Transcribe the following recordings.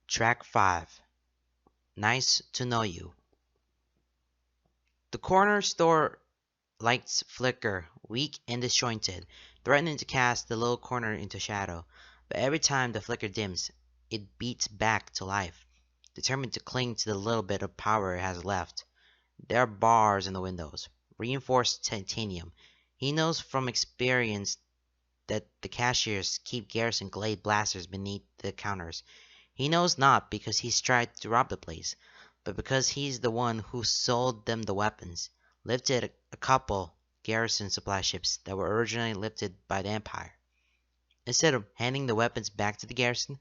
Track 5. Nice to know you. The corner store lights flicker, weak and disjointed, threatening to cast the little corner into shadow. But every time the flicker dims, it beats back to life, determined to cling to the little bit of power it has left. There are bars in the windows, reinforced titanium. He knows from experience that the cashiers keep Garrison Glade blasters beneath the counters. He knows not because he's tried to rob the place, but because he's the one who sold them the weapons, lifted a couple garrison supply ships that were originally lifted by the Empire. Instead of handing the weapons back to the garrison,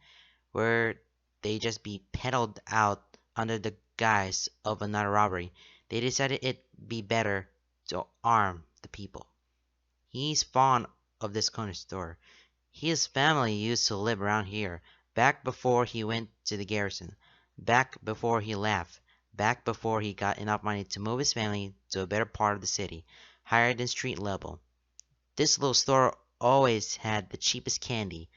where they just be peddled out under the guise of another robbery, they decided it'd be better to arm the people. He's fond of this corner store. His family used to live around here, back before he went to the garrison, back before he left, back before he got enough money to move his family to a better part of the city, higher than street level. This little store always had the cheapest candy,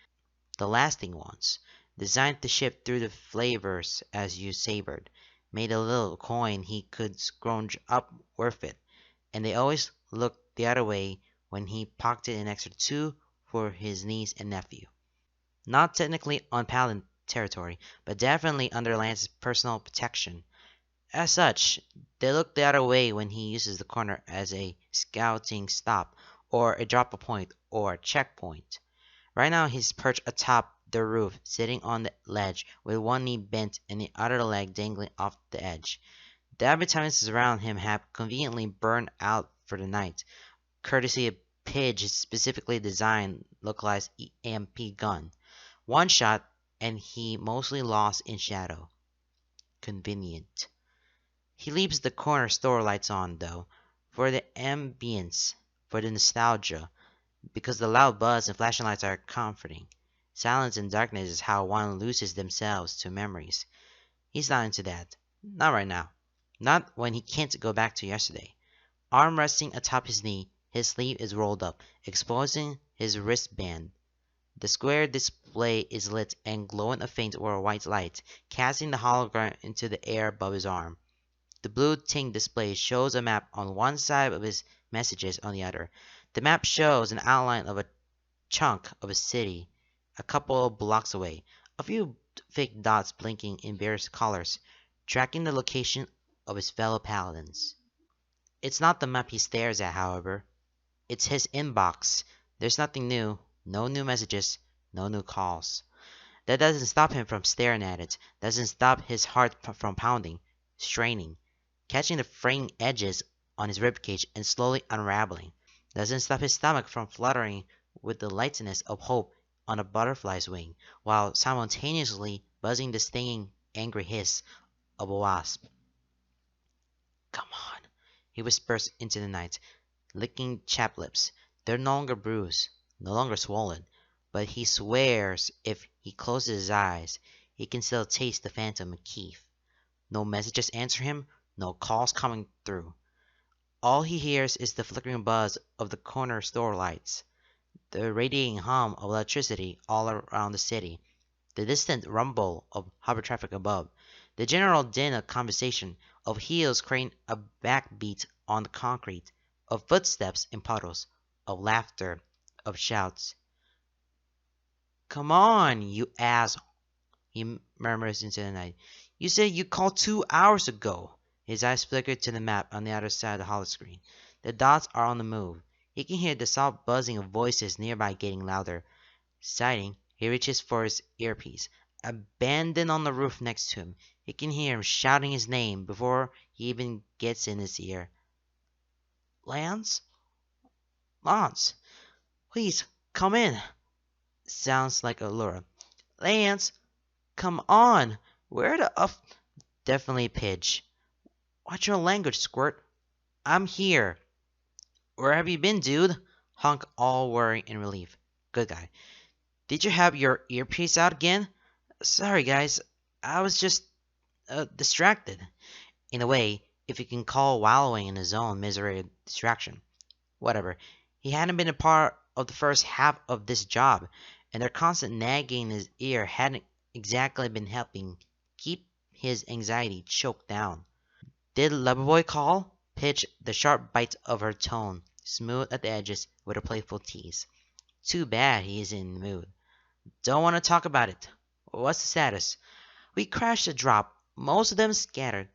the lasting ones, designed to shift through the flavors as you savored, made a little coin he could scrounge up worth it, and they always looked the other way when he pocketed an extra 2 for his niece and nephew. Not technically on Paladin territory, but definitely under Lance's personal protection. As such, they look the other way when he uses the corner as a scouting stop, or a drop point, or a checkpoint. Right now he's perched atop the roof, sitting on the ledge, with one knee bent and the other leg dangling off the edge. The advertisements around him have conveniently burned out for the night, courtesy of Pidge's specifically designed localized EMP gun. One shot, and he mostly lost in shadow. Convenient. He leaves the corner store lights on, though, for the ambience, for the nostalgia, because the loud buzz and flashing lights are comforting. Silence and darkness is how one loses themselves to memories. He's not into that. Not right now. Not when he can't go back to yesterday. Arm resting atop his knee, his sleeve is rolled up, exposing his wristband. The square display is lit and glowing a faint or white light, casting the hologram into the air above his arm. The blue ting display shows a map on one side of his messages on the other. The map shows an outline of a chunk of a city a couple of blocks away, a few fake dots blinking in various colors, tracking the location of his fellow paladins. It's not the map he stares at, however. It's his inbox. There's nothing new, no new messages, no new calls. That doesn't stop him from staring at it, doesn't stop his heart from pounding, straining, catching the fraying edges on his ribcage and slowly unraveling, doesn't stop his stomach from fluttering with the lightness of hope on a butterfly's wing, while simultaneously buzzing the stinging, angry hiss of a wasp. Come on, he whispers into the night, licking chapped lips. They're no longer bruised, no longer swollen, but he swears if he closes his eyes, he can still taste the phantom Keith. No messages answer him, no calls coming through. All he hears is the flickering buzz of the corner store lights, the radiating hum of electricity all around the city, the distant rumble of hover traffic above, the general din of conversation, of heels creating a backbeat on the concrete, of footsteps in puddles, of laughter, of shouts. Come on, you ass, he murmurs into the night. You said you called 2 hours ago. His eyes flicker to the map on the other side of the holoscreen. The dots are on the move. He can hear the soft buzzing of voices nearby getting louder. Sighing, he reaches for his earpiece. Abandoned on the roof next to him, he can hear him shouting his name before he even gets in his ear. Lance? Lance, please, come in. Sounds like Allura. Lance, come on. Where the Definitely Pidge. Watch your language, Squirt. I'm here. Where have you been, dude? Hunk, all worry and relief. Good guy. Did you have your earpiece out again? Sorry, guys. I was just distracted. In a way, if you can call wallowing in his own misery a distraction. Whatever. He hadn't been a part of the first half of this job, and their constant nagging in his ear hadn't exactly been helping keep his anxiety choked down. Did Loverboy call? Pitch the sharp bite of her tone, smooth at the edges with a playful tease. Too bad he isn't in the mood. Don't want to talk about it. What's the status? We crashed the drop. Most of them scattered,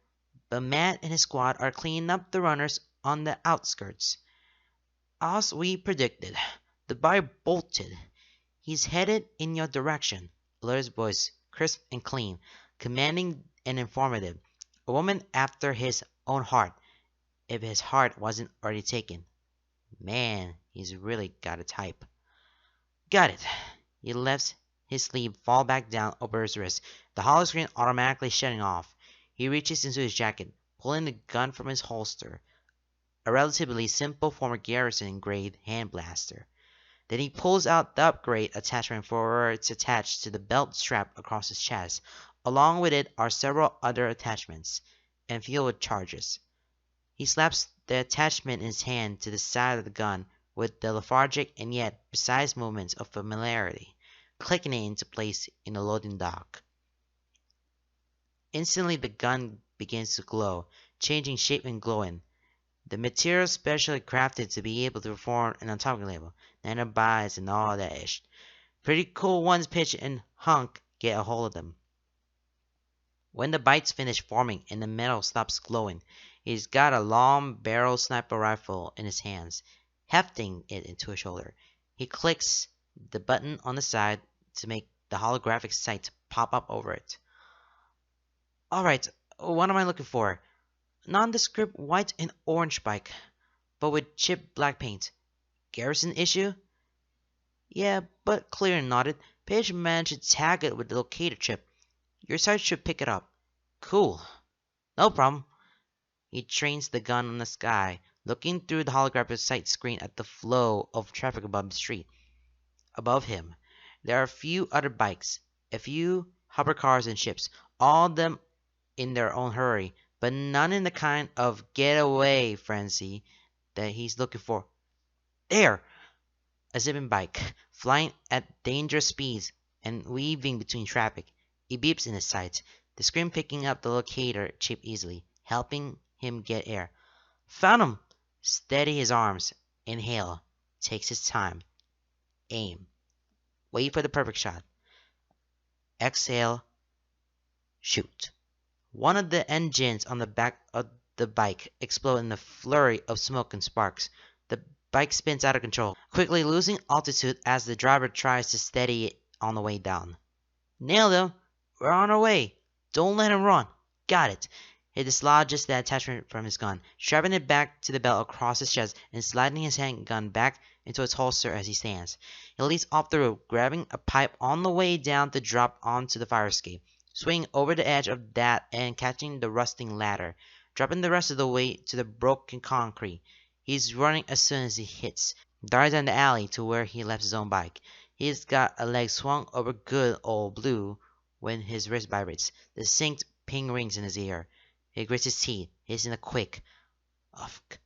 but Matt and his squad are cleaning up the runners on the outskirts. As we predicted, the buyer bolted. He's headed in your direction. Lawyer's voice, crisp and clean, commanding and informative. A woman after his own heart, if his heart wasn't already taken. Man, he's really got a type. Got it. He lets his sleeve fall back down over his wrist, the hollow screen automatically shutting off. He reaches into his jacket, pulling the gun from his holster, a relatively simple former Garrison engraved hand blaster. Then he pulls out the upgrade attachment for where it's attached to the belt strap across his chest. Along with it are several other attachments, and filled with charges. He slaps the attachment in his hand to the side of the gun with the lethargic and yet precise movements of familiarity, clicking it into place in the loading dock. Instantly the gun begins to glow, changing shape and glowing. The material specially crafted to be able to perform an atomic level, nanobites and all that ish. Pretty cool ones Pitch and Hunk get a hold of them. When the bites finish forming and the metal stops glowing, he's got a long barrel sniper rifle in his hands, hefting it into his shoulder. He clicks the button on the side to make the holographic sight pop up over it. Alright, what am I looking for? Nondescript white and orange bike, but with chipped black paint. Garrison issue? Yeah, but Clear nodded. Page managed to tag it with the locator chip. Your site should pick it up. Cool. No problem. He trains the gun on the sky, looking through the holographic sight screen at the flow of traffic above the street. Above him, there are a few other bikes, a few hover cars and ships, all of them in their own hurry, but none in the kind of getaway frenzy that he's looking for. There! A zipping bike, flying at dangerous speeds and weaving between traffic. It beeps in his sights, the screen picking up the locator chip easily, helping him get air. Found him! Steady his arms. Inhale. Takes his time. Aim. Wait for the perfect shot. Exhale. Shoot. One of the engines on the back of the bike explodes in a flurry of smoke and sparks. The bike spins out of control, quickly losing altitude as the driver tries to steady it on the way down. Nailed him! We're on our way! Don't let him run! Got it! He dislodges the attachment from his gun, strapping it back to the belt across his chest and sliding his handgun back into its holster as he stands. He leaps off the rope, grabbing a pipe on the way down to drop onto the fire escape, swinging over the edge of that and catching the rusting ladder, dropping the rest of the weight to the broken concrete. He's running as soon as he hits, darts down the alley to where he left his own bike. He's got a leg swung over good old Blue when his wrist vibrates. The synced ping rings in his ear. He grits his teeth, hissing a quick ufk.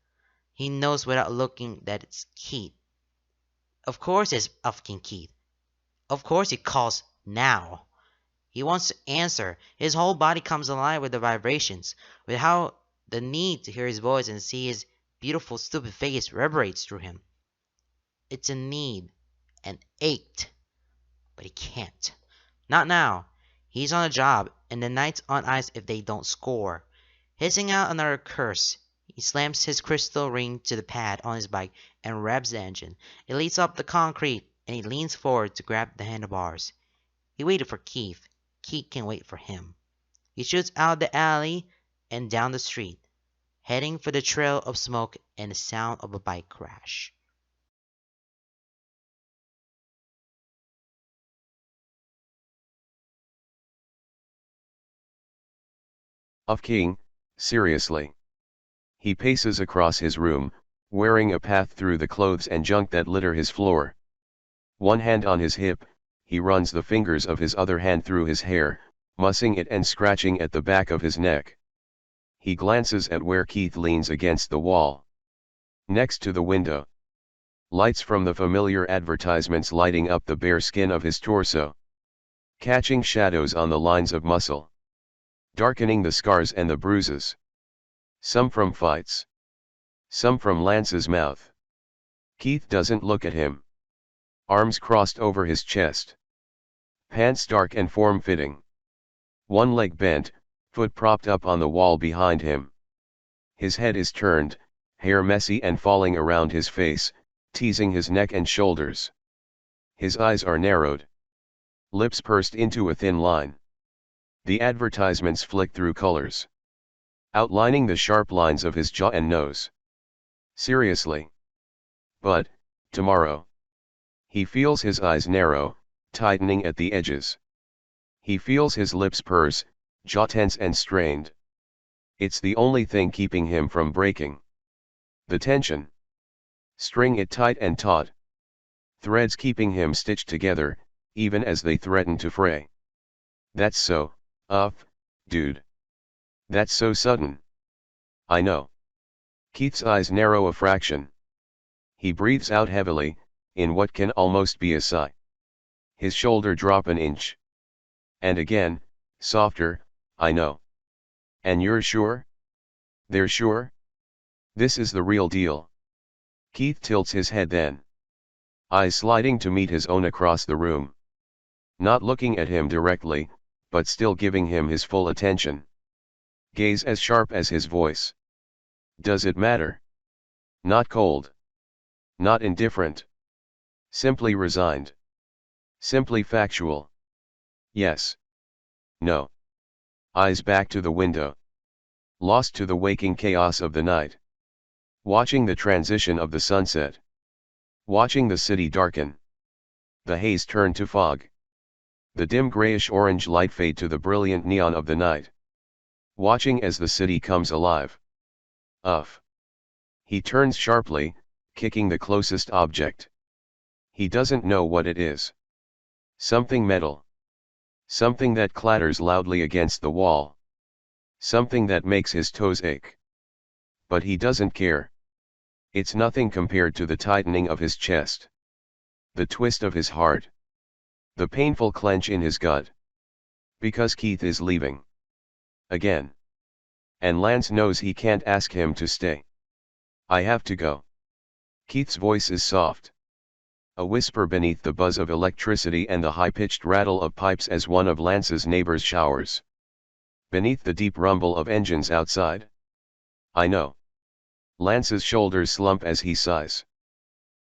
He knows without looking that it's Keith. Of course it's Ufkin Keith. Of course he calls now. He wants to answer. His whole body comes alive with the vibrations, with how the need to hear his voice and see his beautiful stupid face reverberates through him. It's a need, an ache, but he can't. Not now. He's on a job, and the Knights on ice if they don't score. Hissing out another curse, he slams his crystal ring to the pad on his bike and revs the engine. It leads up the concrete, and he leans forward to grab the handlebars. He waited for Keith. Keith can wait for him. He shoots out the alley and down the street, heading for the trail of smoke and the sound of a bike crash. Of King, seriously. He paces across his room, wearing a path through the clothes and junk that litter his floor. One hand on his hip, he runs the fingers of his other hand through his hair, mussing it and scratching at the back of his neck. He glances at where Keith leans against the wall. Next to the window. Lights from the familiar advertisements lighting up the bare skin of his torso. catching shadows on the lines of muscle, darkening the scars and the bruises. Some from fights. Some from Lance's mouth. Keith doesn't look at him. Arms crossed over his chest. Pants dark and form-fitting. One leg bent, foot propped up on the wall behind him. His head is turned, hair messy and falling around his face, teasing his neck and shoulders. His eyes are narrowed. Lips pursed into a thin line. The advertisements flick through colors, outlining the sharp lines of his jaw and nose. Seriously. But, tomorrow. He feels his eyes narrow, tightening at the edges. He feels his lips purse, jaw tense and strained. It's the only thing keeping him from breaking. The tension. String it tight and taut. Threads keeping him stitched together, even as they threaten to fray. That's so, dude. That's so sudden. I know. Keith's eyes narrow a fraction. He breathes out heavily, in what can almost be a sigh. His shoulder drop an inch. And again, softer, I know. And you're sure? They're sure? This is the real deal. Keith tilts his head then. Eyes sliding to meet his own across the room. Not looking at him directly, but still giving him his full attention. Gaze as sharp as his voice. Does it matter? Not cold. Not indifferent. Simply resigned. Simply factual. Yes. No. Eyes back to the window. Lost to the waking chaos of the night. Watching the transition of the sunset. Watching the city darken. The haze turn to fog. The dim grayish-orange light fade to the brilliant neon of the night. Watching as the city comes alive. He turns sharply, kicking the closest object. He doesn't know what it is. Something metal. Something that clatters loudly against the wall. Something that makes his toes ache. But he doesn't care. It's nothing compared to the tightening of his chest. The twist of his heart. The painful clench in his gut. Because Keith is leaving. Again. And Lance knows he can't ask him to stay. I have to go. Keith's voice is soft. A whisper beneath the buzz of electricity and the high-pitched rattle of pipes as one of Lance's neighbors showers. Beneath the deep rumble of engines outside. I know. Lance's shoulders slump as he sighs.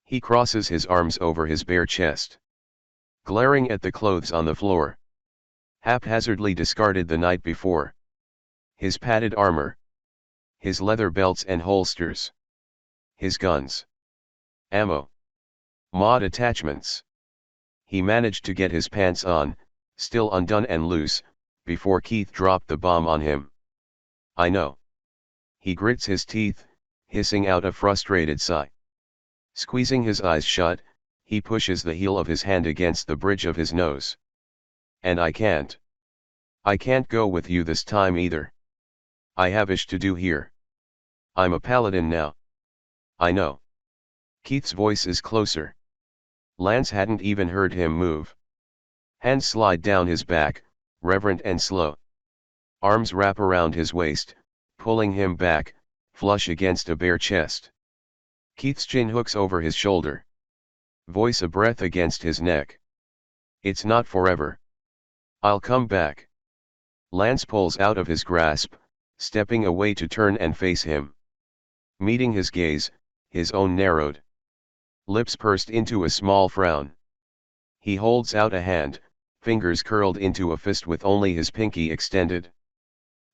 He crosses his arms over his bare chest. Glaring at the clothes on the floor. Haphazardly discarded the night before. His padded armor. His leather belts and holsters. His guns. Ammo. Mod attachments. He managed to get his pants on, still undone and loose, before Keith dropped the bomb on him. I know. He grits his teeth, hissing out a frustrated sigh. Squeezing his eyes shut, he pushes the heel of his hand against the bridge of his nose. And I can't. I can't go with you this time either. I have ish to do here. I'm a paladin now. I know. Keith's voice is closer. Lance hadn't even heard him move. Hands slide down his back, reverent and slow. Arms wrap around his waist, pulling him back, flush against a bare chest. Keith's chin hooks over his shoulder. Voice a breath against his neck. It's not forever. I'll come back. Lance pulls out of his grasp, stepping away to turn and face him. Meeting his gaze, his own narrowed. Lips pursed into a small frown. He holds out a hand, fingers curled into a fist with only his pinky extended.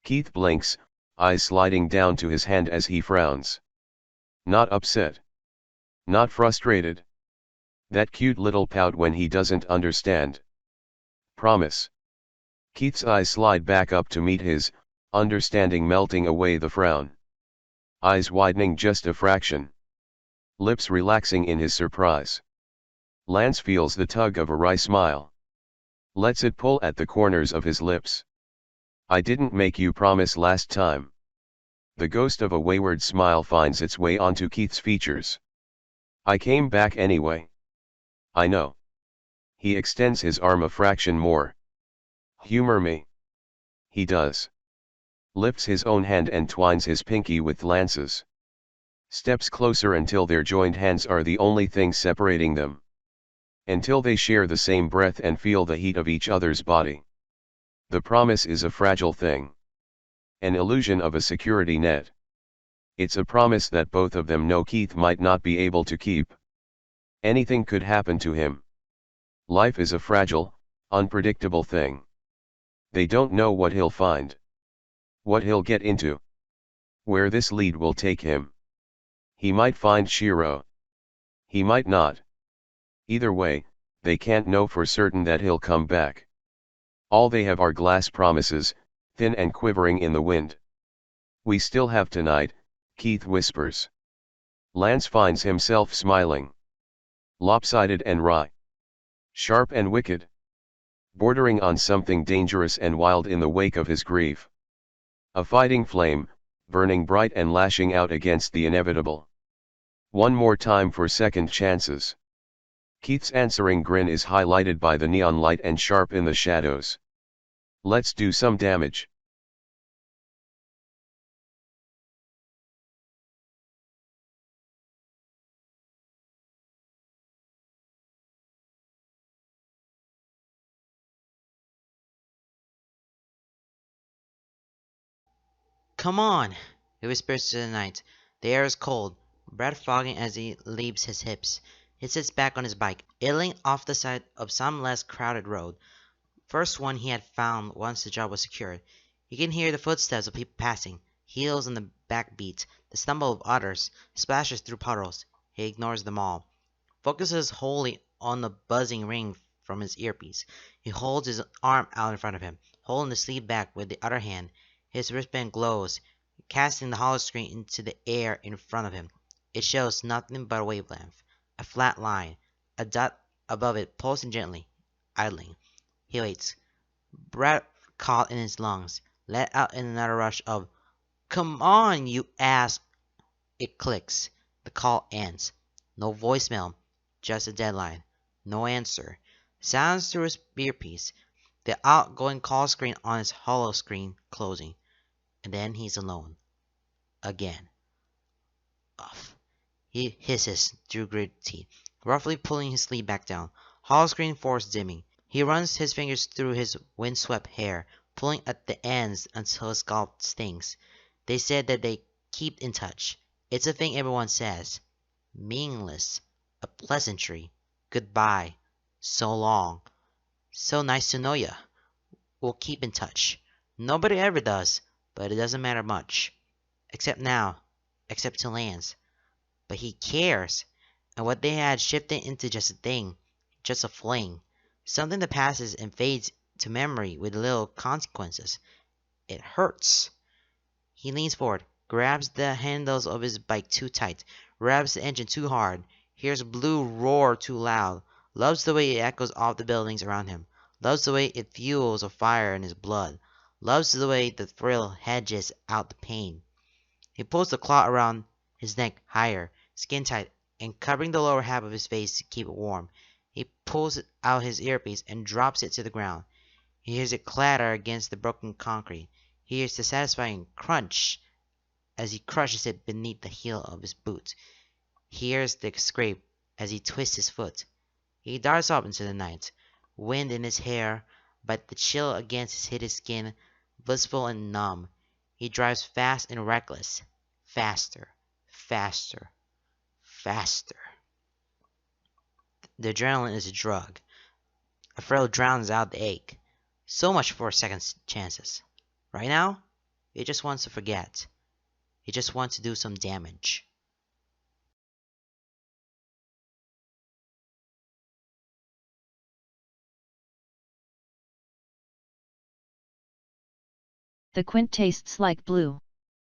Keith blinks, eyes sliding down to his hand as he frowns. Not upset. Not frustrated. That cute little pout when he doesn't understand. Promise. Keith's eyes slide back up to meet his, understanding melting away the frown. Eyes widening just a fraction. Lips relaxing in his surprise. Lance feels the tug of a wry smile. Lets it pull at the corners of his lips. I didn't make you promise last time. The ghost of a wayward smile finds its way onto Keith's features. I came back anyway. I know. He extends his arm a fraction more. Humor me. He does. Lifts his own hand and twines his pinky with lances. Steps closer until their joined hands are the only thing separating them. Until they share the same breath and feel the heat of each other's body. The promise is a fragile thing. An illusion of a security net. It's a promise that both of them know Keith might not be able to keep. Anything could happen to him. Life is a fragile, unpredictable thing. They don't know what he'll find. What he'll get into. Where this lead will take him. He might find Shiro. He might not. Either way, they can't know for certain that he'll come back. All they have are glass promises, thin and quivering in the wind. We still have tonight, Keith whispers. Lance finds himself smiling. Lopsided and wry. Sharp and wicked. Bordering on something dangerous and wild in the wake of his grief. A fighting flame, burning bright and lashing out against the inevitable. One more time for second chances. Keith's answering grin is highlighted by the neon light and sharp in the shadows. Let's do some damage. Come on, he whispers to the night. The air is cold, breath fogging as he leaves his hips. He sits back on his bike, idling off the side of some less crowded road. First one he had found once the job was secured. He can hear the footsteps of people passing, heels on the backbeat, the stumble of others, splashes through puddles. He ignores them all. Focuses wholly on the buzzing ring from his earpiece. He holds his arm out in front of him, holding the sleeve back with the other hand. His wristband glows, casting the hollow screen into the air in front of him. It shows nothing but a wavelength, a flat line, a dot above it pulsing gently, idling. He waits. Breath caught in his lungs, let out in another rush of, "Come on, you ass!" It clicks. The call ends. No voicemail, just a deadline. No answer. Sounds through his earpiece. The outgoing call screen on his hollow screen closing. And then he's alone. Again. Off. He hisses through gritted teeth, roughly pulling his sleeve back down. Hollow screen force dimming. He runs his fingers through his windswept hair, pulling at the ends until his scalp stings. They said that they keep in touch. It's a thing everyone says. Meaningless. A pleasantry. Goodbye. So long. So nice to know ya. We'll keep in touch. Nobody ever does, but it doesn't matter much. Except now. Except to Lance. But he cares. And what they had shifted into just a thing. Just a fling. Something that passes and fades to memory with little consequences. It hurts. He leans forward, grabs the handles of his bike too tight, revs the engine too hard, hears Blue roar too loud, loves the way it echoes off the buildings around him, loves the way it fuels a fire in his blood, loves the way the thrill hedges out the pain. He pulls the cloth around his neck higher, skin tight, and covering the lower half of his face to keep it warm. He pulls out his earpiece and drops it to the ground. He hears it clatter against the broken concrete. He hears the satisfying crunch as he crushes it beneath the heel of his boot. He hears the scrape as he twists his foot. He darts up into the night, wind in his hair, but the chill against his heated skin, blissful and numb. He drives fast and reckless. Faster, faster, faster. The adrenaline is a drug. A thrill drowns out the ache. So much for second chances. Right now, he just wants to forget. He just wants to do some damage. The quint tastes like blue.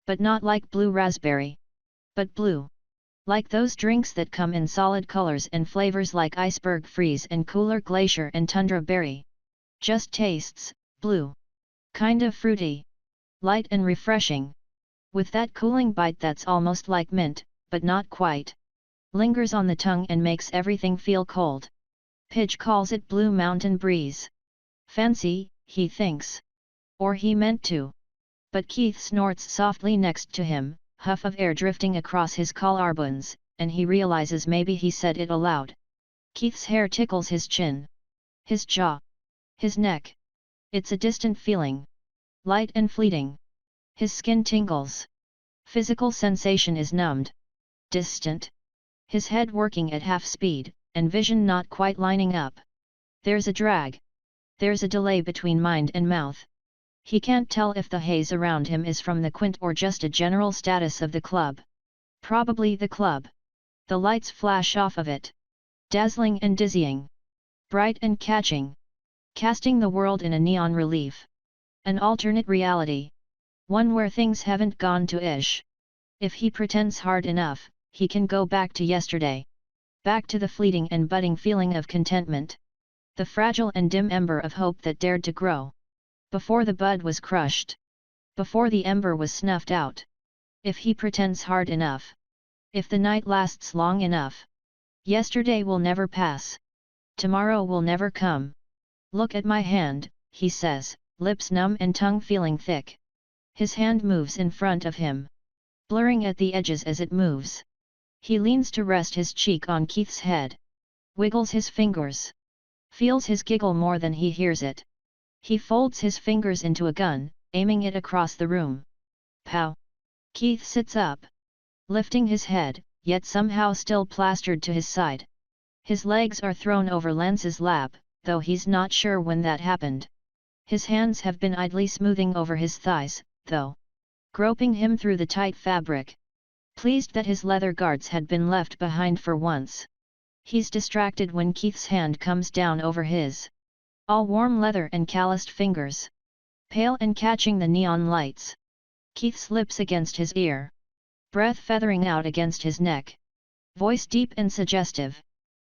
But not like blue raspberry. But blue. Like those drinks that come in solid colors and flavors like iceberg freeze and cooler glacier and tundra berry. Just tastes blue. Kind of fruity. Light and refreshing. With that cooling bite that's almost like mint, but not quite. Lingers on the tongue and makes everything feel cold. Pidge calls it Blue Mountain Breeze. Fancy, he thinks. Or he meant to. But Keith snorts softly next to him, huff of air drifting across his collarbones, and he realizes maybe he said it aloud. Keith's hair tickles his chin. His jaw. His neck. It's a distant feeling. Light and fleeting. His skin tingles. Physical sensation is numbed. Distant. His head working at half speed, and vision not quite lining up. There's a drag. There's a delay between mind and mouth. He can't tell if the haze around him is from the quint or just a general status of the club. Probably the club. The lights flash off of it. Dazzling and dizzying. Bright and catching. Casting the world in a neon relief. An alternate reality. One where things haven't gone to ish. If he pretends hard enough, he can go back to yesterday. Back to the fleeting and budding feeling of contentment. The fragile and dim ember of hope that dared to grow. Before the bud was crushed. Before the ember was snuffed out. If he pretends hard enough. If the night lasts long enough. Yesterday will never pass. Tomorrow will never come. Look at my hand, he says, lips numb and tongue feeling thick. His hand moves in front of him. Blurring at the edges as it moves. He leans to rest his cheek on Keith's head. Wiggles his fingers. Feels his giggle more than he hears it. He folds his fingers into a gun, aiming it across the room. Pow! Keith sits up. Lifting his head, yet somehow still plastered to his side. His legs are thrown over Lance's lap, though he's not sure when that happened. His hands have been idly smoothing over his thighs, though. Groping him through the tight fabric. Pleased that his leather guards had been left behind for once. He's distracted when Keith's hand comes down over his. All warm leather and calloused fingers. Pale and catching the neon lights. Keith's lips against his ear. Breath feathering out against his neck. Voice deep and suggestive.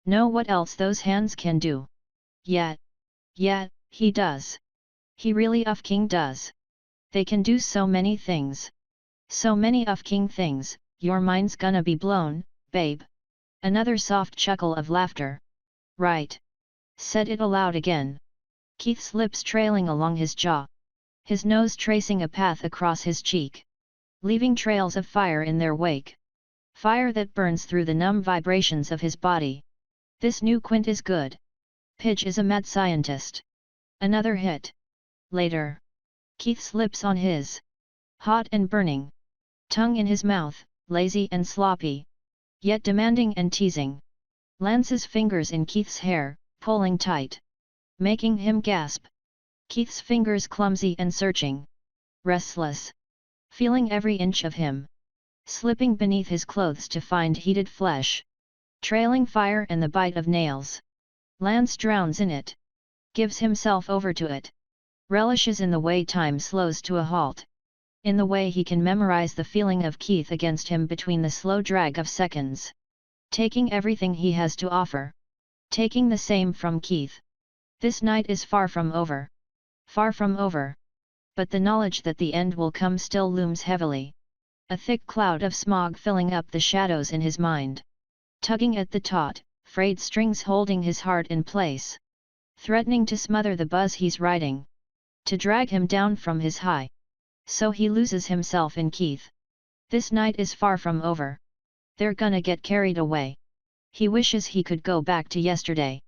Know what else those hands can do. Yet, he does. He really King does. They can do so many things. So many King things, your mind's gonna be blown, babe. Another soft chuckle of laughter. Right. Said it aloud again. Keith's lips trailing along his jaw. His nose tracing a path across his cheek. Leaving trails of fire in their wake. Fire that burns through the numb vibrations of his body. This new Quint is good. Pidge is a mad scientist. Another hit. Later. Keith's lips on his. Hot and burning. Tongue in his mouth, lazy and sloppy. Yet demanding and teasing. Lance's fingers in Keith's hair, pulling tight. Making him gasp. Keith's fingers clumsy and searching. Restless. Feeling every inch of him. Slipping beneath his clothes to find heated flesh. Trailing fire and the bite of nails. Lance drowns in it. Gives himself over to it. Relishes in the way time slows to a halt. In the way he can memorize the feeling of Keith against him between the slow drag of seconds. Taking everything he has to offer. Taking the same from Keith. This night is far from over. Far from over. But the knowledge that the end will come still looms heavily. A thick cloud of smog filling up the shadows in his mind. Tugging at the taut, frayed strings holding his heart in place. Threatening to smother the buzz he's riding. To drag him down from his high. So he loses himself in Keith. This night is far from over. They're gonna get carried away. He wishes he could go back to yesterday.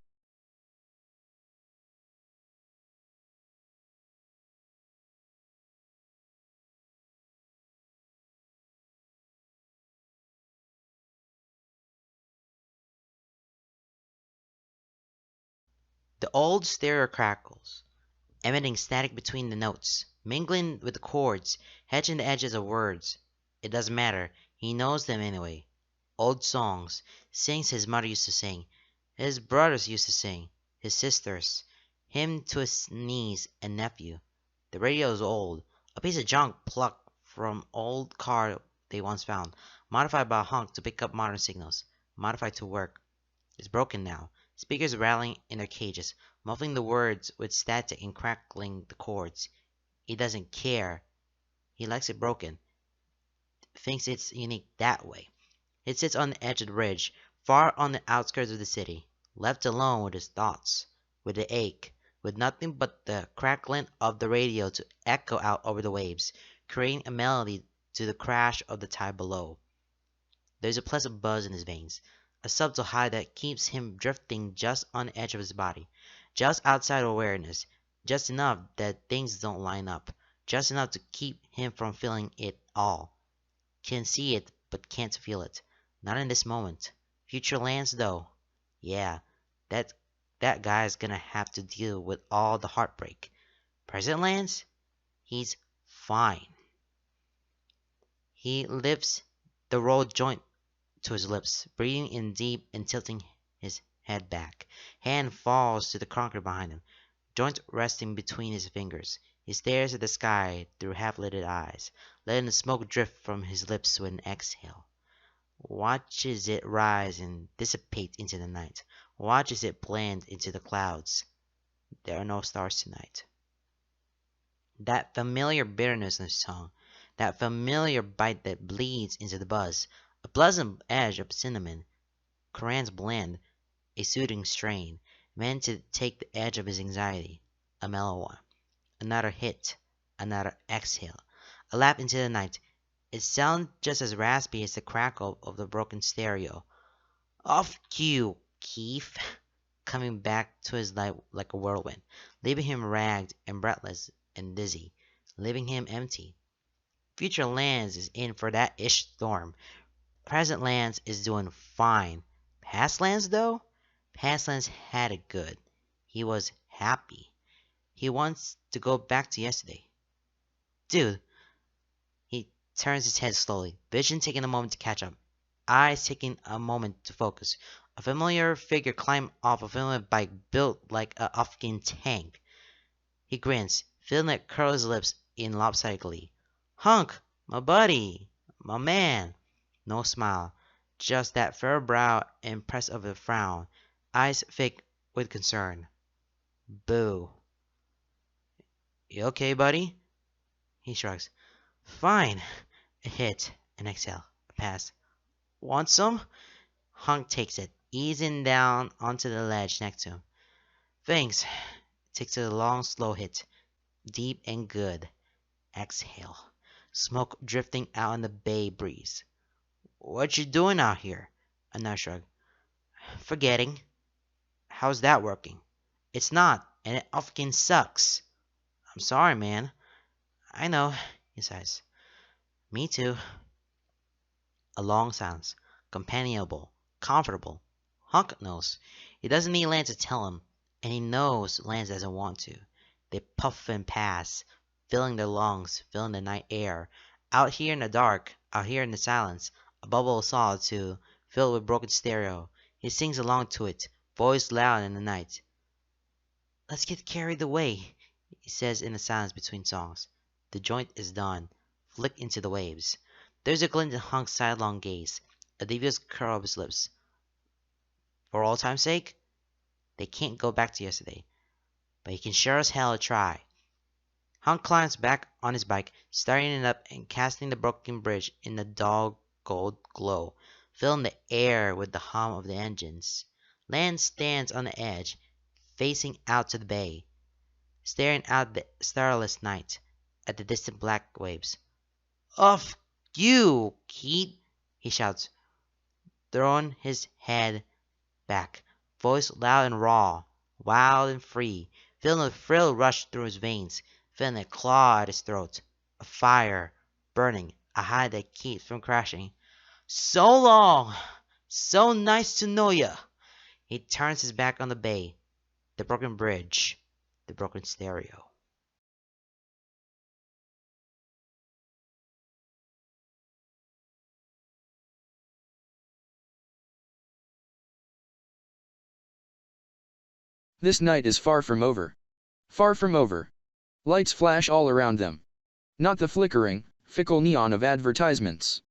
The old stereo crackles, emitting static between the notes, mingling with the chords, hedging the edges of words. It doesn't matter, he knows them anyway. Old songs, sings his mother used to sing, his brothers used to sing, his sisters, him to his niece and nephew. The radio is old, a piece of junk plucked from old car they once found, modified by a hunk to pick up modern signals, modified to work. It's broken now. Speakers rattling in their cages, muffling the words with static and crackling the chords. He doesn't care. He likes it broken. Thinks it's unique that way. It sits on the edge of the ridge, far on the outskirts of the city, left alone with his thoughts, with the ache, with nothing but the crackling of the radio to echo out over the waves, creating a melody to the crash of the tide below. There's a pleasant buzz in his veins, a subtle high that keeps him drifting just on the edge of his body, just outside awareness, just enough that things don't line up, just enough to keep him from feeling it all. Can see it, but can't feel it. Not in this moment. Future lands, though. Yeah, that that guy's gonna have to deal with all the heartbreak. Present lands, he's fine. He lifts the rolled joint to his lips, breathing in deep and tilting his head back. Hand falls to the conker behind him, joint resting between his fingers. He stares at the sky through half-lidded eyes, letting the smoke drift from his lips with an exhale. Watches it rise and dissipate into the night. Watches it blend into the clouds. There are no stars tonight. That familiar bitterness in his tongue, that familiar bite that bleeds into the buzz, a pleasant edge of cinnamon, Koran's blend, a soothing strain, meant to take the edge of his anxiety, a mellow one. Another hit, another exhale, a lap into the night. It sounded just as raspy as the crackle of the broken stereo. Off cue, Keith, coming back to his life like a whirlwind, leaving him ragged and breathless and dizzy, leaving him empty. Future Lands is in for that ish storm. Present Lands is doing fine. Past Lands, though? Past Lands had it good. He was happy. He wants to go back to yesterday. Dude. He turns his head slowly, vision taking a moment to catch up, eyes taking a moment to focus. A familiar figure climbed off a familiar bike built like a Afghan tank. He grins, feeling it curl his lips in lopsided glee. Hunk, my buddy, my man. No smile, just that furrowed brow impressed of a frown, eyes fake with concern. Boo. You okay, buddy? He shrugs. Fine. A hit, an exhale, a pass. Want some? Hunk takes it, easing down onto the ledge next to him. Thanks. Takes a long, slow hit. Deep and good. Exhale. Smoke drifting out in the bay breeze. What you doing out here? Another shrug. Forgetting. How's that working? It's not, and it fucking sucks. I'm sorry, man. I know, he sighs. Me too. A long silence. Companionable. Comfortable. Hunk knows. He doesn't need Lance to tell him, and he knows Lance doesn't want to. They puff and pass, filling their lungs, filling the night air. Out here in the dark, out here in the silence, a bubble of solitude, filled with broken stereo. He sings along to it, voice loud in the night. Let's get carried away, he says in the silence between songs. The joint is done. Flick into the waves. There's a glint in Hunk's sidelong gaze, a devious curl of his lips. For all time's sake, they can't go back to yesterday, but he can sure as hell try. Hunk climbs back on his bike, starting it up and casting the broken bridge in the dull gold glow, filling the air with the hum of the engines. Land stands on the edge, facing out to the bay, staring out the starless night at the distant black waves. Off you, Keith, he shouts, throwing his head back, voice loud and raw, wild and free, feeling a thrill rush through his veins, feeling a claw at his throat, a fire burning, a high that keeps from crashing. So long! So nice to know ya! He turns his back on the bay, the broken bridge, the broken stereo. This night is far from over. Far from over. Lights flash all around them. Not the flickering, fickle neon of advertisements,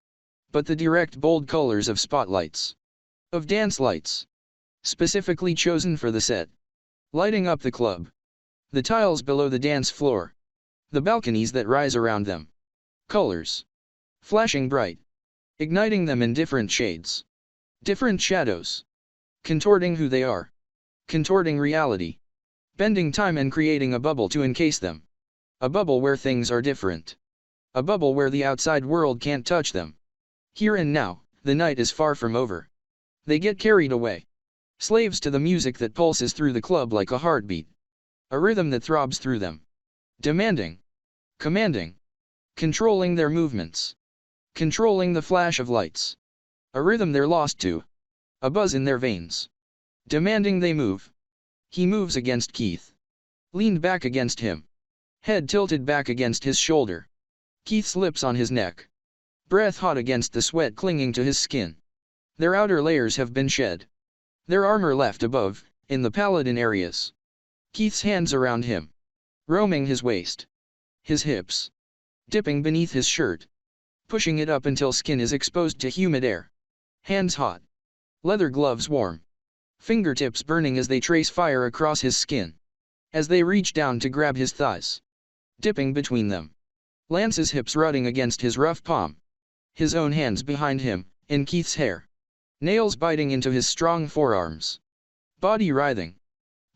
but the direct bold colors of spotlights. Of dance lights. Specifically chosen for the set. Lighting up the club. The tiles below the dance floor. The balconies that rise around them. Colors. Flashing bright. Igniting them in different shades. Different shadows. Contorting who they are. Contorting reality. bending time and creating a bubble to encase them. A bubble where things are different. A bubble where the outside world can't touch them. Here and now, the night is far from over. They get carried away. Slaves to the music that pulses through the club like a heartbeat. A rhythm that throbs through them. Demanding. Commanding. Controlling their movements. Controlling the flash of lights. A rhythm they're lost to. A buzz in their veins. Demanding they move. He moves against Keith. Leaned back against him. Head tilted back against his shoulder. Keith's lips on his neck. Breath hot against the sweat clinging to his skin. Their outer layers have been shed. Their armor left above, in the paladin areas. Keith's hands around him. Roaming his waist. His hips. Dipping beneath his shirt. Pushing it up until skin is exposed to humid air. Hands hot. Leather gloves warm. Fingertips burning as they trace fire across his skin. As they reach down to grab his thighs. Dipping between them. Lance's hips rutting against his rough palm. His own hands behind him, in Keith's hair. Nails biting into his strong forearms. Body writhing.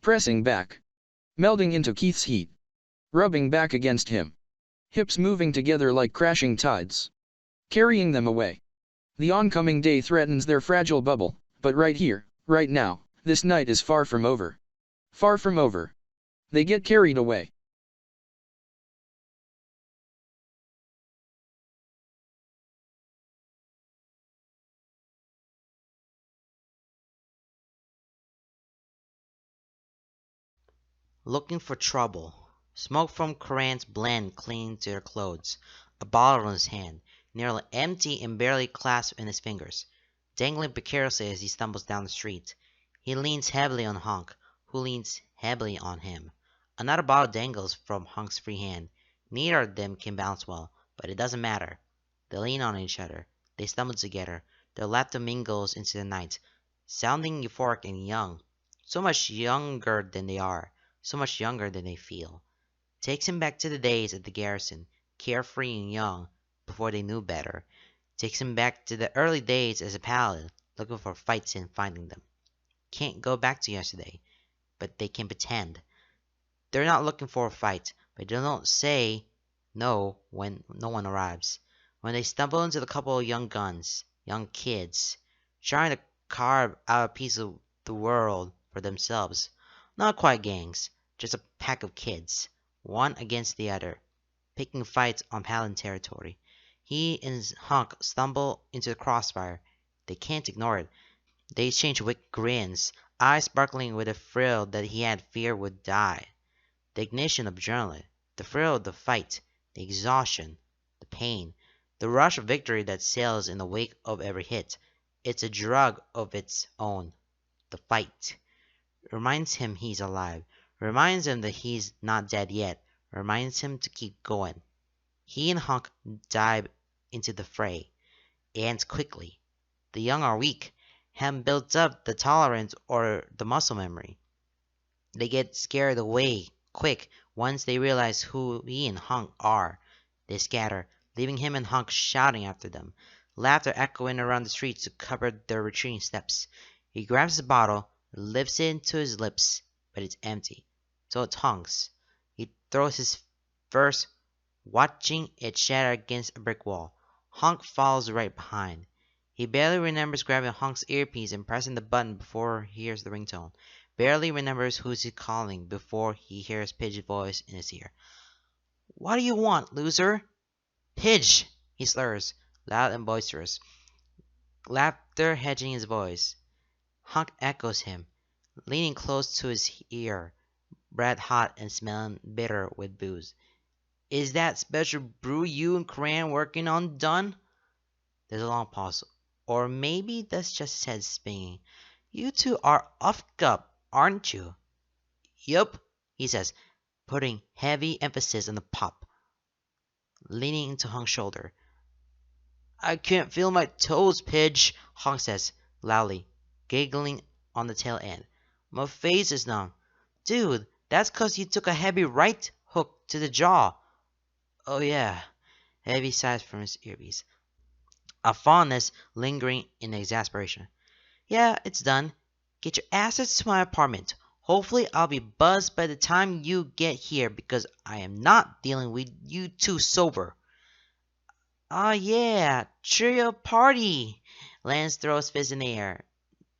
Pressing back. Melding into Keith's heat. Rubbing back against him. Hips moving together like crashing tides. Carrying them away. The oncoming day threatens their fragile bubble, but right here, right now, this night is far from over. Far from over. They get carried away. Looking for trouble. Smoke from Coran's blend clinging to their clothes. A bottle in his hand, nearly empty and barely clasped in his fingers, dangling precariously as he stumbles down the street. He leans heavily on Hunk, who leans heavily on him. Another bottle dangles from Hunk's free hand. Neither of them can balance well, but it doesn't matter. They lean on each other. They stumble together. Their laughter mingles into the night, sounding euphoric and young. So much younger than they are. So much younger than they feel. Takes him back to the days at the garrison, carefree and young, before they knew better. Takes him back to the early days as a paladin, looking for fights and finding them. Can't go back to yesterday, but they can pretend. They're not looking for a fight, but they don't say no when no one arrives. When they stumble into the couple of young guns, young kids, trying to carve out a piece of the world for themselves. Not quite gangs, just a pack of kids, one against the other, picking fights on paladin territory. He and Hunk stumble into the crossfire. They can't ignore it. They exchange wicked grins, eyes sparkling with a thrill that he had feared would die. The ignition of adrenaline, the thrill of the fight, the exhaustion, the pain, the rush of victory that sails in the wake of every hit. It's a drug of its own. The fight. Reminds him he's alive. Reminds him that he's not dead yet. Reminds him to keep going. He and Hunk dive into the fray. It ends quickly. The young are weak. Haven't built up the tolerance or the muscle memory. They get scared away quick once they realize who he and Hunk are. They scatter, leaving him and Hunk shouting after them. Laughter echoing around the streets to cover their retreating steps. He grabs his bottle, lifts it to his lips, but it's empty. So it's Hunk's. He throws his first, watching it shatter against a brick wall. Hunk follows right behind. He barely remembers grabbing Hunk's earpiece and pressing the button before he hears the ringtone. Barely remembers who's he calling before he hears Pidge's voice in his ear. "What do you want, loser?" "Pidge!" he slurs, loud and boisterous, laughter hedging his voice. Hunk echoes him, leaning close to his ear, breath hot and smelling bitter with booze. "Is that special brew you and Coran working on done?" There's a long pause. Or maybe that's just his head spinning. "You two are off gup, aren't you?" "Yup," he says, putting heavy emphasis on the pop, leaning into Hunk's shoulder. "I can't feel my toes, Pidge," Hunk says, loudly, giggling on the tail end. "My face is numb." "Dude, that's 'cause you took a heavy right hook to the jaw." "Oh yeah." Heavy sighs from his earpiece, a fondness lingering in exasperation. "Yeah, it's done. Get your asses to my apartment. Hopefully I'll be buzzed by the time you get here because I am not dealing with you two sober. Ah yeah, cheerio party! Lance throws fists in the air,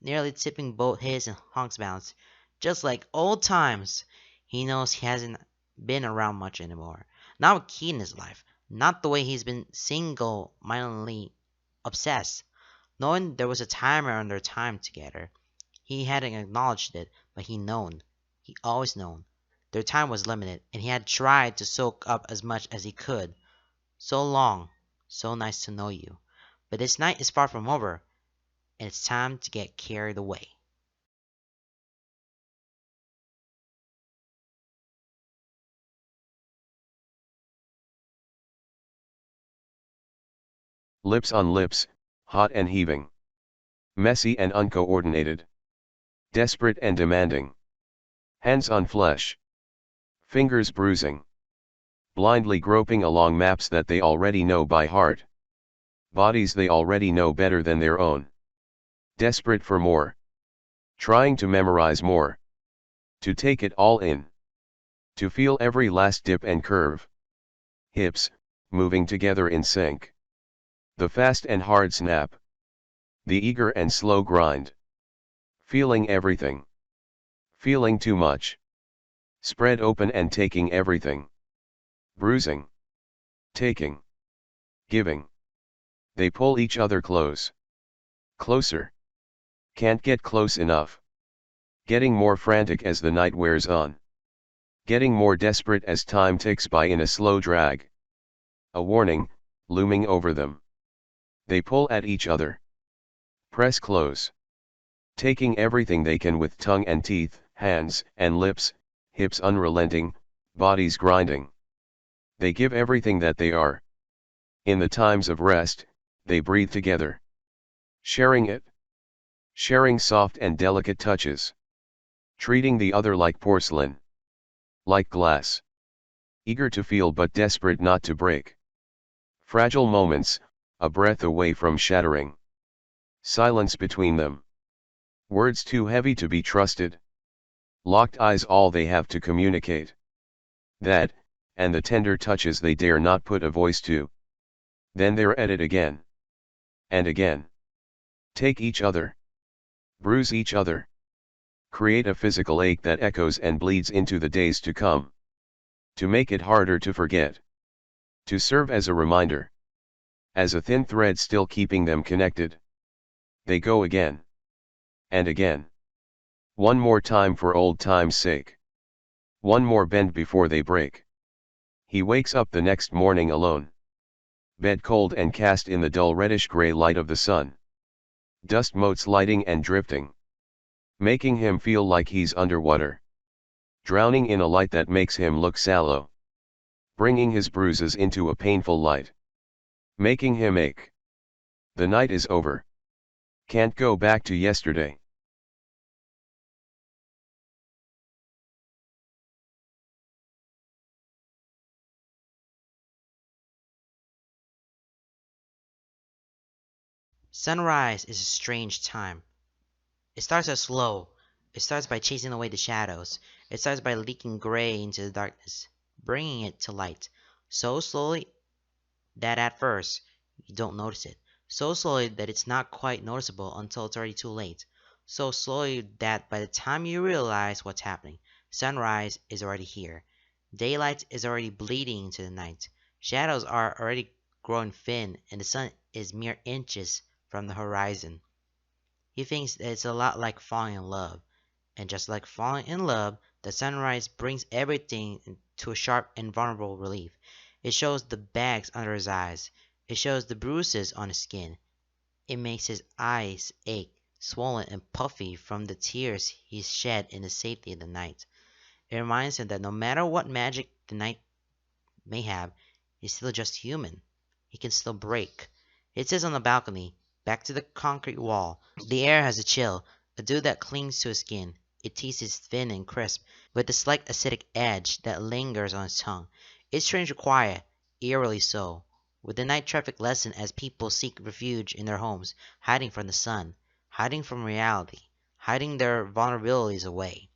nearly tipping both his and Honk's balance. Just like old times. He knows he hasn't been around much anymore. Not with Keith in his life. Not the way he's been single-mindedly obsessed. Knowing there was a timer on their time together. He hadn't acknowledged it, but he known. He always known. Their time was limited, and he had tried to soak up as much as he could. So long. So nice to know you. But this night is far from over, and it's time to get carried away. Lips on lips, hot and heaving. Messy and uncoordinated. Desperate and demanding. Hands on flesh. Fingers bruising. Blindly groping along maps that they already know by heart. Bodies they already know better than their own. Desperate for more. Trying to memorize more. To take it all in. To feel every last dip and curve. Hips, moving together in sync. The fast and hard snap. The eager and slow grind. Feeling everything. Feeling too much. Spread open and taking everything. Bruising. Taking. Giving. They pull each other close. Closer. Can't get close enough. Getting more frantic as the night wears on. Getting more desperate as time ticks by in a slow drag. A warning, looming over them. They pull at each other. Press close. Taking everything they can with tongue and teeth, hands and lips, hips unrelenting, bodies grinding. They give everything that they are. In the times of rest, they breathe together. Sharing it. Sharing soft and delicate touches. Treating the other like porcelain. Like glass. Eager to feel but desperate not to break. Fragile moments, a breath away from shattering. Silence between them. Words too heavy to be trusted. Locked eyes all they have to communicate. That, and the tender touches they dare not put a voice to. Then they're at it again. And again. Take each other. Bruise each other. Create a physical ache that echoes and bleeds into the days to come. To make it harder to forget. To serve as a reminder. As a thin thread still keeping them connected. They go again. And again. One more time for old time's sake. One more bend before they break. He wakes up the next morning alone. Bed cold and cast in the dull reddish-gray light of the sun. Dust motes lighting and drifting. Making him feel like he's underwater. Drowning in a light that makes him look sallow. Bringing his bruises into a painful light. Making him ache. The night is over. Can't go back to yesterday. Sunrise is a strange time. It starts out slow. It starts by chasing away the shadows. It starts by leaking gray into the darkness, bringing it to light. So slowly that at first you don't notice it. So slowly that it's not quite noticeable until it's already too late. So slowly that by the time you realize what's happening, sunrise is already here. Daylight is already bleeding into the night. Shadows are already growing thin, and the sun is mere inches from the horizon. He thinks that it's a lot like falling in love. And just like falling in love, the sunrise brings everything to a sharp and vulnerable relief. It shows the bags under his eyes. It shows the bruises on his skin. It makes his eyes ache, swollen and puffy from the tears he's shed in the safety of the night. It reminds him that no matter what magic the night may have, he's still just human. He can still break. He sits on the balcony, back to the concrete wall. The air has a chill, a dew that clings to his skin. It tastes thin and crisp, with a slight acidic edge that lingers on his tongue. It's strangely quiet, eerily so, with the night traffic lessened as people seek refuge in their homes, hiding from the sun, hiding from reality, hiding their vulnerabilities away.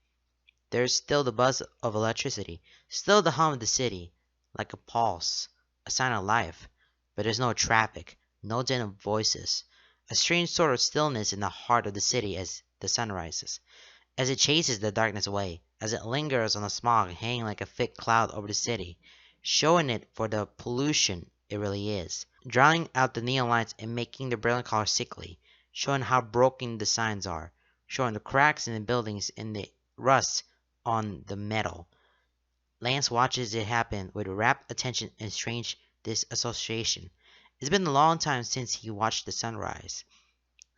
There's still the buzz of electricity, still the hum of the city, like a pulse, a sign of life. But there's no traffic, no din of voices. A strange sort of stillness in the heart of the city as the sun rises, as it chases the darkness away, as it lingers on the smog hanging like a thick cloud over the city, showing it for the pollution it really is, drowning out the neon lights and making the brilliant colors sickly, showing how broken the signs are, showing the cracks in the buildings and the rust on the metal. Lance watches it happen with rapt attention and strange disassociation. It's been a long time since he watched the sunrise.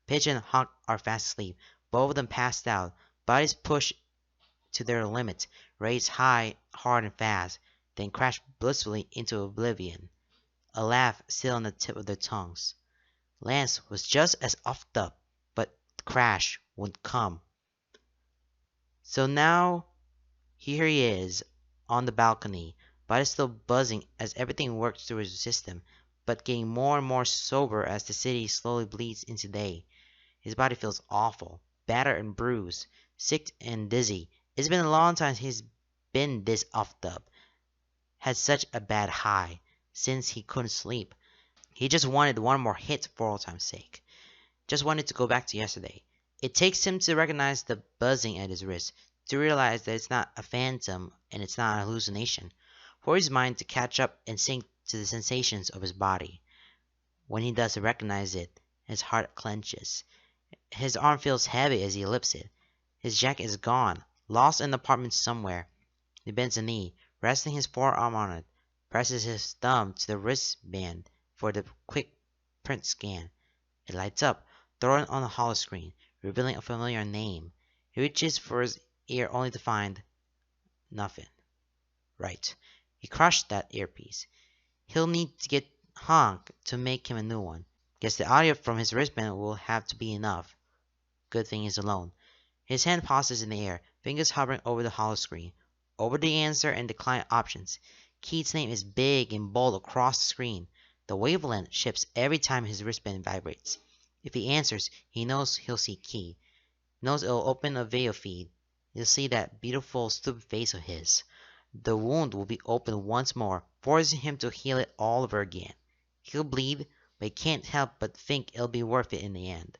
Pitch and Hawk are fast asleep, both of them passed out, bodies pushed to their limit, raised high, hard and fast, then crashed blissfully into oblivion, a laugh still on the tip of their tongues. Lance was just as offed up, but the crash would come. So now here he is, on the balcony, body still buzzing as everything works through his system, but getting more and more sober as the city slowly bleeds into day. His body feels awful, battered and bruised, sick and dizzy. It's been a long time he's been this offed up, had such a bad high, since he couldn't sleep. He just wanted one more hit for old time's sake. Just wanted to go back to yesterday. It takes him to recognize the buzzing at his wrist, to realize that it's not a phantom and it's not a hallucination, for his mind to catch up and sink to the sensations of his body. When he does recognize it, his heart clenches. His arm feels heavy as he lifts it. His jacket is gone, lost in the apartment somewhere. He bends a knee, resting his forearm on it, presses his thumb to the wristband for the quick print scan. It lights up, throwing on the hollow screen, revealing a familiar name. He reaches for his ear only to find nothing. Right. He crushed that earpiece. He'll need to get Honk to make him a new one. Guess the audio from his wristband will have to be enough. Good thing he's alone. His hand pauses in the air, fingers hovering over the hollow screen, over the answer and decline options. Keith's name is big and bold across the screen. The wavelength shifts every time his wristband vibrates. If he answers, he knows he'll see Keith. Knows it'll open a video feed. He'll see that beautiful, stupid face of his. The wound will be opened once more, forcing him to heal it all over again. He'll bleed, but he can't help but think it'll be worth it in the end.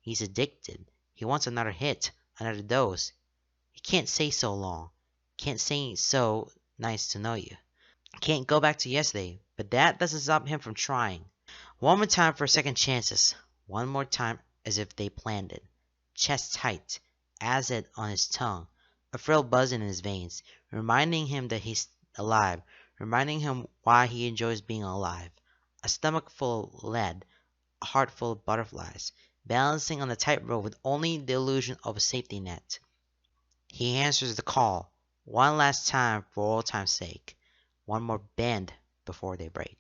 He's addicted. He wants another hit, another dose. He can't say so long. Can't say so nice to know you. Can't go back to yesterday, but that doesn't stop him from trying. One more time for second chances. One more time as if they planned it. Chest tight, acid on his tongue, a thrill buzzing in his veins, reminding him that he's alive, reminding him why he enjoys being alive. A stomach full of lead, a heart full of butterflies, balancing on the tightrope with only the illusion of a safety net. He answers the call, one last time for old time's sake. One more bend before they break.